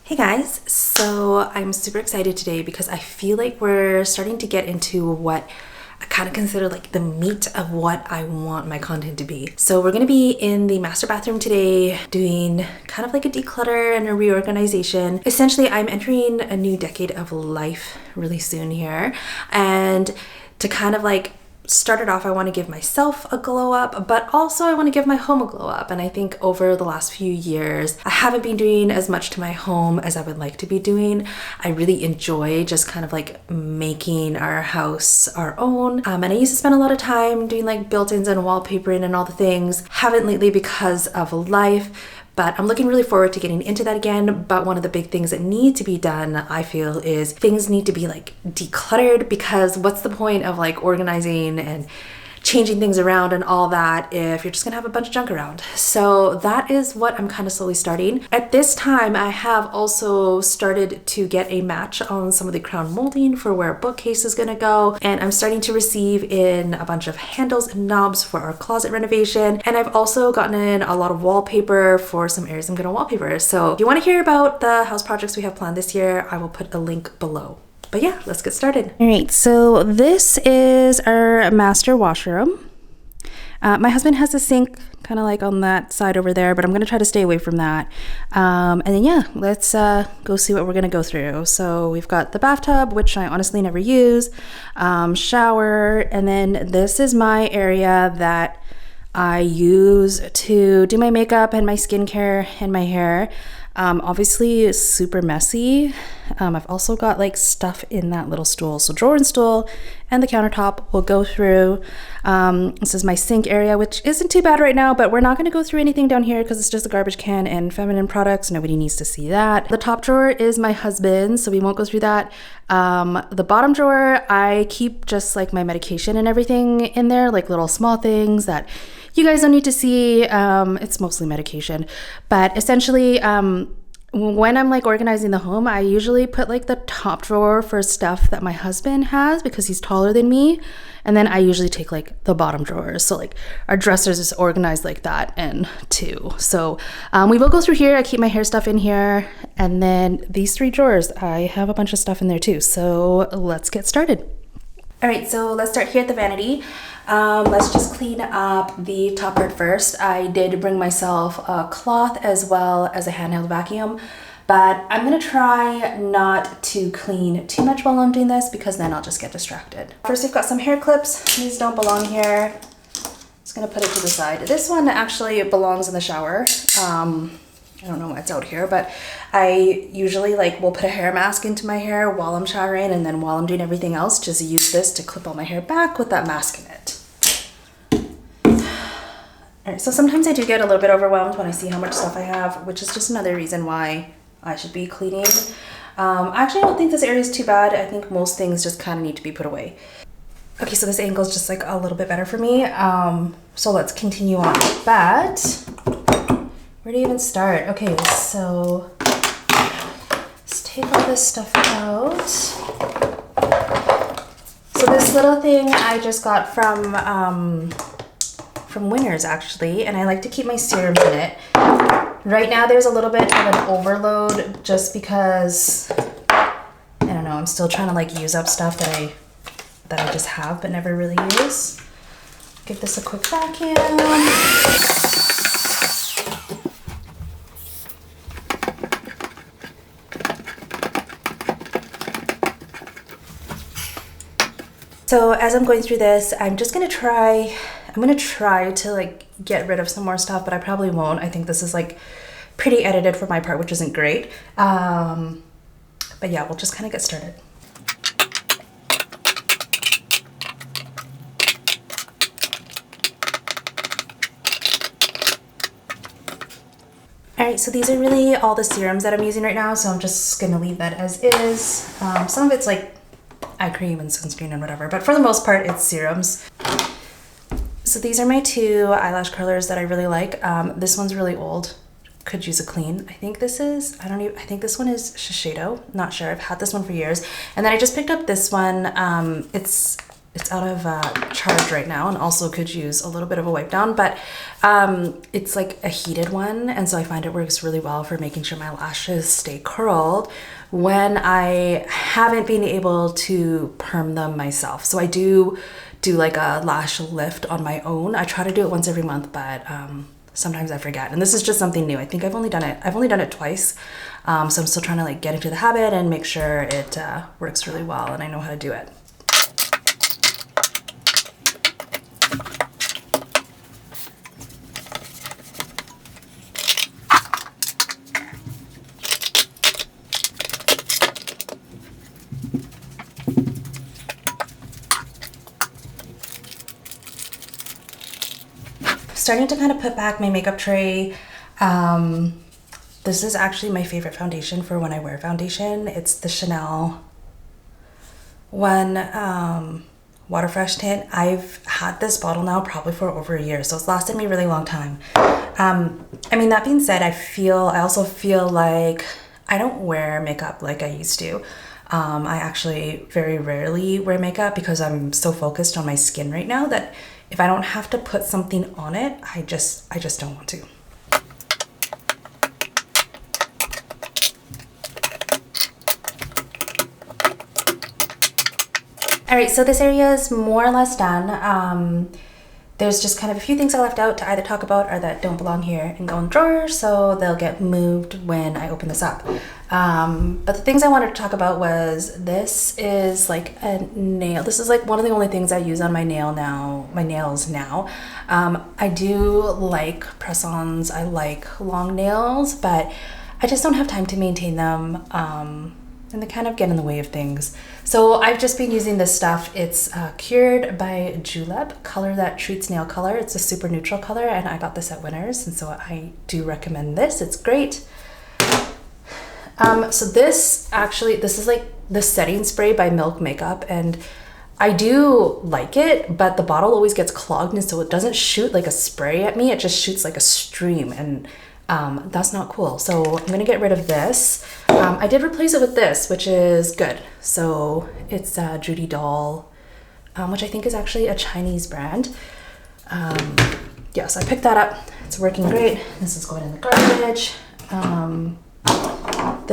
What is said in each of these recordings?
Hey guys, so I'm super excited today because I feel like we're starting to get into what I kind of consider like the meat of what I want my content to be. So we're gonna be in the master bathroom today doing kind of like a declutter and a reorganization. Essentially, I'm entering a new decade of life really soon here, and to kind of like start it off, I want to give myself a glow up, but also I want to give my home a glow up. And I think over the last few years, I haven't been doing as much to my home as I would like to be doing. I really enjoy just kind of like making our house our own. And I used to spend a lot of time doing like built-ins and wallpapering and all the things. Haven't lately because of life. But I'm looking really forward to getting into that again. But one of the big things that need to be done, I feel, is things need to be like decluttered, because what's the point of like organizing and changing things around and all that if you're just gonna have a bunch of junk around? So that is what I'm kind of slowly starting. At this time, I have also started to get a match on some of the crown molding for where a bookcase is gonna go, and I'm starting to receive in a bunch of handles and knobs for our closet renovation. And I've also gotten in a lot of wallpaper for some areas I'm gonna wallpaper. So if you want to hear about the house projects we have planned this year, I will put a link below. But yeah, let's get started. All right, so this is our master washroom. My husband has a sink kind of like on that side over there, but I'm gonna try to stay away from that. And then yeah, let's go see what we're gonna go through. So we've got the bathtub, which I honestly never use, shower, and then this is my area that I use to do my makeup and my skincare and my hair. Obviously it's super messy. I've also got like stuff in that little stool. So drawer and stool and the countertop will go through. This is my sink area, which isn't too bad right now, but we're not going to go through anything down here because it's just a garbage can and feminine products. Nobody needs to see that. The top drawer is my husband's, so we won't go through that. The bottom drawer, I keep just like my medication and everything in there, like little small things that you guys don't need to see. It's mostly medication, but essentially, when I'm like organizing the home, I usually put like the top drawer for stuff that my husband has because he's taller than me. And then I usually take like the bottom drawers. So like our dressers is organized like that and too. So we will go through here. I keep my hair stuff in here. And then these three drawers, I have a bunch of stuff in there too. So let's get started. All right, so let's start here at the vanity. Let's just clean up the top part first. I did bring myself a cloth as well as a handheld vacuum, but I'm gonna try not to clean too much while I'm doing this because then I'll just get distracted. First, we've got some hair clips. These don't belong here. Just gonna put it to the side. This one actually belongs in the shower. I don't know why it's out here, but I usually like will put a hair mask into my hair while I'm showering, and then while I'm doing everything else, just use this to clip all my hair back with that mask in it. All right, so sometimes I do get a little bit overwhelmed when I see how much stuff I have, which is just another reason why I should be cleaning. Actually, I don't think this area is too bad. I think most things just kind of need to be put away. Okay, so this angle is just like a little bit better for me. So let's continue on. But where do you even start? Okay, so let's take all this stuff out. So this little thing I just got from Winners actually, and I like to keep my serums in it. Right now there's a little bit of an overload just because, I don't know, I'm still trying to like use up stuff that I just have but never really use. Give this a quick vacuum. So as I'm going through this, I'm gonna try to like get rid of some more stuff, but I probably won't. I think this is like pretty edited for my part, which isn't great. But yeah, we'll just kind of get started. All right, so these are really all the serums that I'm using right now, so I'm just gonna leave that as is. Some of it's like eye cream and sunscreen and whatever, but for the most part it's serums. So these are my two eyelash curlers that I really like. This one's really old, could use a clean. I think this is, I think this one is Shiseido, not sure. I've had this one for years. And then I just picked up this one. It's it's out of charge right now, and also could use a little bit of a wipe down, but it's like a heated one, and so I find it works really well for making sure my lashes stay curled when I haven't been able to perm them myself. So I do like a lash lift on my own. I try to do it once every month, but sometimes I forget, and this is just something new. I think I've only done it twice, so I'm still trying to like get into the habit and make sure it works really well and I know how to do it. Starting to kind of put back my makeup tray. This is actually my favorite foundation for when I wear foundation. It's the Chanel one, Water Fresh tint. I've had this bottle now probably for over a year, so it's lasted me a really long time. I mean, that being said, I also feel like I don't wear makeup like I used to. I actually very rarely wear makeup because I'm so focused on my skin right now that if I don't have to put something on it, I just don't want to. All right, so this area is more or less done. There's just kind of a few things I left out to either talk about or that don't belong here and go in the drawer, so they'll get moved when I open this up. But the things I wanted to talk about was, this is like a nail. This is like one of the only things I use on my nails now. I do like press-ons, I like long nails, but I just don't have time to maintain them. And they kind of get in the way of things. So I've just been using this stuff. It's Cured by Julep, color that treats nail color. It's a super neutral color, and I got this at Winners, and so I do recommend this. It's great. So this is like the setting spray by Milk Makeup, and I do like it, but the bottle always gets clogged, and so it doesn't shoot like a spray at me. It just shoots like a stream, and that's not cool. So I'm gonna get rid of this. I did replace it with this, which is good. So it's Judy Doll, which I think is actually a Chinese brand. Yeah, so I picked that up. It's working great. This is going in the garbage.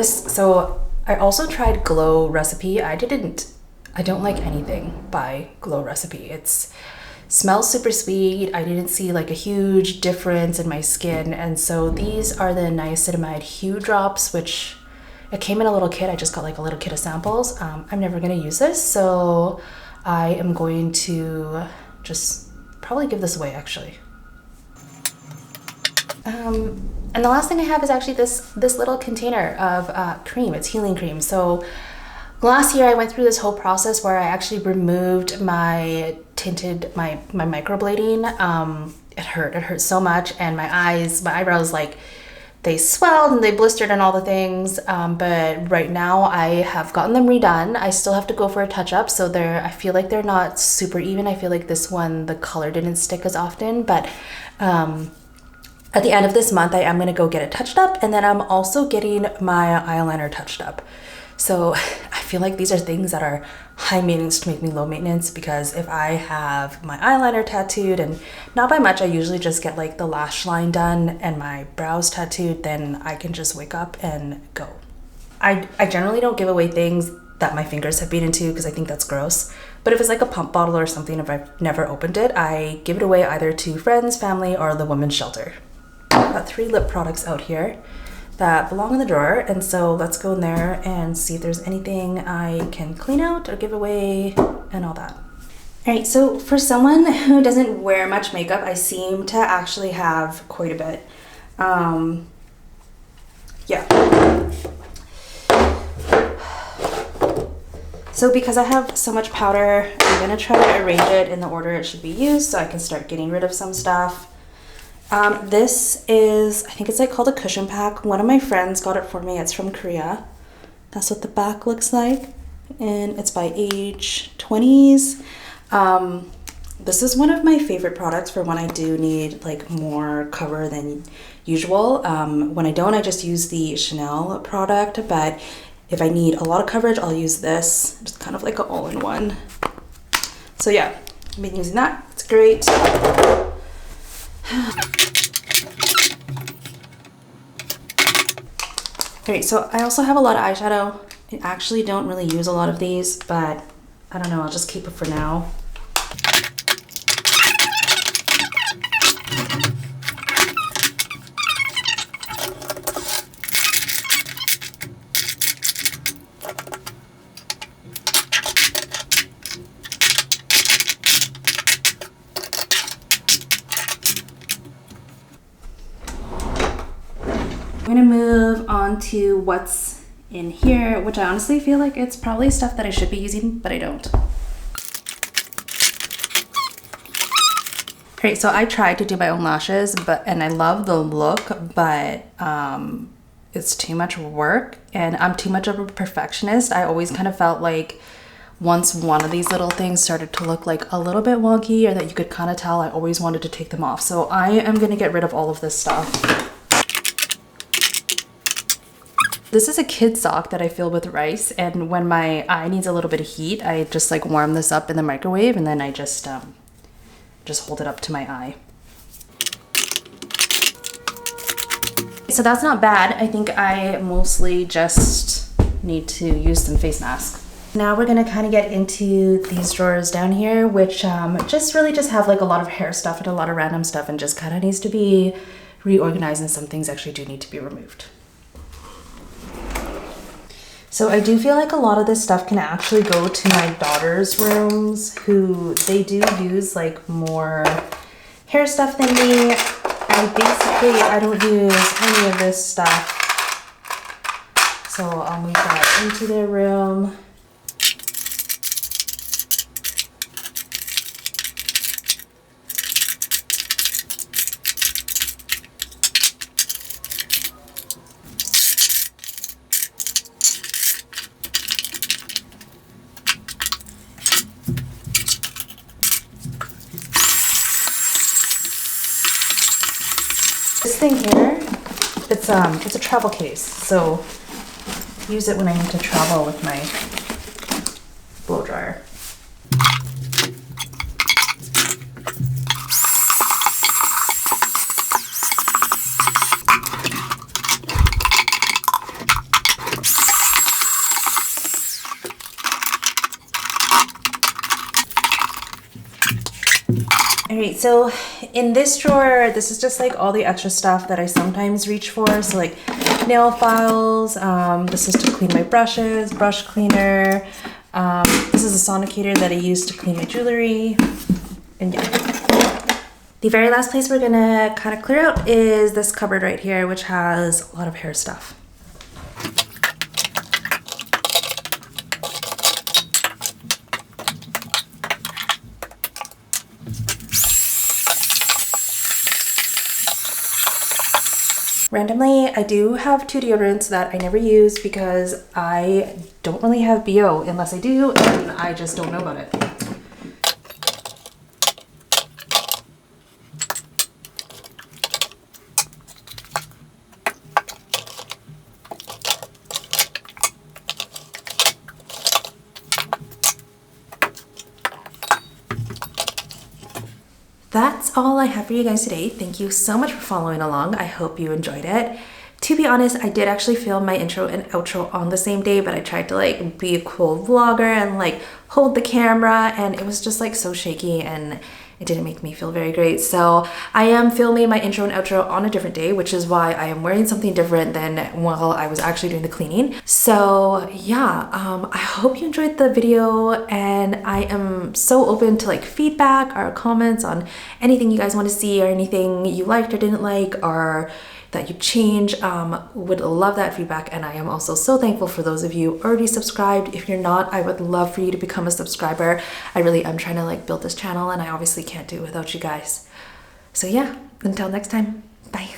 So I also tried Glow Recipe. I don't like anything by Glow Recipe. It's smells super sweet. I didn't see like a huge difference in my skin, and so these are the niacinamide Hue Drops, which it came in a little kit. I just got like a little kit of samples. I'm never gonna use this, so I am going to just probably give this away actually. And the last thing I have is actually this little container of cream. It's healing cream. So last year I went through this whole process where I actually removed my microblading. It hurt so much, and my eyebrows, like, they swelled and they blistered and all the things. But right now I have gotten them redone. I still have to go for a touch-up, so I feel like they're not super even. I feel like this one, the color didn't stick as often, but at the end of this month I am gonna go get it touched up, and then I'm also getting my eyeliner touched up. So I feel like these are things that are high maintenance to make me low maintenance, because if I have my eyeliner tattooed, and not by much, I usually just get like the lash line done and my brows tattooed, then I can just wake up and go. I generally don't give away things that my fingers have been into because I think that's gross. But if it's like a pump bottle or something, if I've never opened it, I give it away either to friends, family, or the women's shelter. I've got 3 lip products out here that belong in the drawer, and so let's go in there and see if there's anything I can clean out or give away and all that. All right, so for someone who doesn't wear much makeup, I seem to actually have quite a bit. Yeah. So because I have so much powder, I'm gonna try to arrange it in the order it should be used so I can start getting rid of some stuff. This is, I think it's like called a cushion pack. One of my friends got it for me. It's from Korea. That's what the back looks like. And it's by Age 20s. This is one of my favorite products for when I do need like more cover than usual. When I don't, I just use the Chanel product, but if I need a lot of coverage, I'll use this. Just kind of like an all-in-one. So yeah, I've been using that. It's great. Alright, so I also have a lot of eyeshadow. I actually don't really use a lot of these, but I don't know, I'll just keep it for now. I'm gonna move on to what's in here, which I honestly feel like it's probably stuff that I should be using, but I don't. Great, so I tried to do my own lashes, and I love the look, but it's too much work, and I'm too much of a perfectionist. I always kind of felt like once one of these little things started to look like a little bit wonky or that you could kind of tell, I always wanted to take them off. So I am gonna get rid of all of this stuff. This is a kid sock that I fill with rice, and when my eye needs a little bit of heat, I just like warm this up in the microwave, and then I just hold it up to my eye. So that's not bad. I think I mostly just need to use some face masks. Now we're gonna kind of get into these drawers down here, which just have like a lot of hair stuff and a lot of random stuff, and just kind of needs to be reorganized, and some things actually do need to be removed. So I do feel like a lot of this stuff can actually go to my daughter's rooms, who they do use like more hair stuff than me. And basically I don't use any of this stuff. So I'll move that into their room. This thing here, it's a travel case, so use it when I need to travel with my blow dryer. Alright, so in this drawer, this is just like all the extra stuff that I sometimes reach for. So like nail files, this is to clean my brushes, brush cleaner. This is a sonicator that I use to clean my jewelry. And yeah. The very last place we're gonna kind of clear out is this cupboard right here, which has a lot of hair stuff. Randomly, I do have 2 deodorants that I never use because I don't really have BO unless I do, and I just don't know about it. That's all I have for you guys today. Thank you so much for following along. I hope you enjoyed it. To be honest, I did actually film my intro and outro on the same day, but I tried to like be a cool vlogger and like hold the camera, and it was just like so shaky and it didn't make me feel very great. So I am filming my intro and outro on a different day, which is why I am wearing something different than while I was actually doing the cleaning. So yeah, I hope you enjoyed the video, and I am so open to like feedback or comments on anything you guys want to see or anything you liked or didn't like or that you change. Would love that feedback, and I am also so thankful for those of you already subscribed. If you're not, I would love for you to become a subscriber. I really am trying to like build this channel, and I obviously can't do it without you guys. So yeah, until next time, bye.